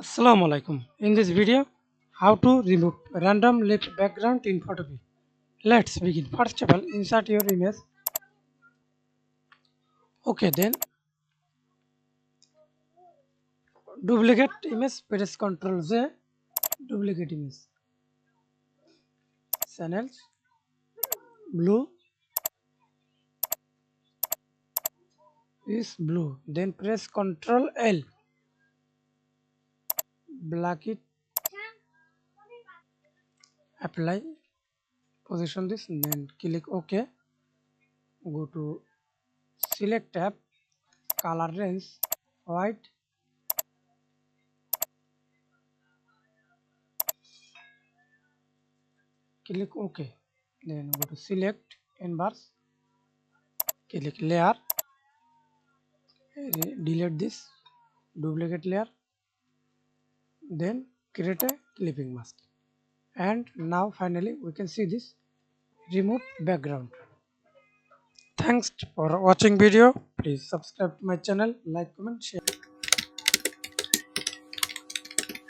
Assalamu Walaikum. In this video, how to remove random left background in photopea. Let's begin. First of all, insert your image. Okay, then duplicate image. Press Ctrl Z. Duplicate image. Channels blue is blue. Then press Ctrl L. Black it. Apply. Position this. Then click OK. Go to Select tab. Color range white. Click OK. Then go to Select Inverse. Click Layer. Delete this. Duplicate layer. Then create a clipping mask. And now finally we can see this remove background. Thanks for watching video. Please subscribe to my channel, like, comment, share.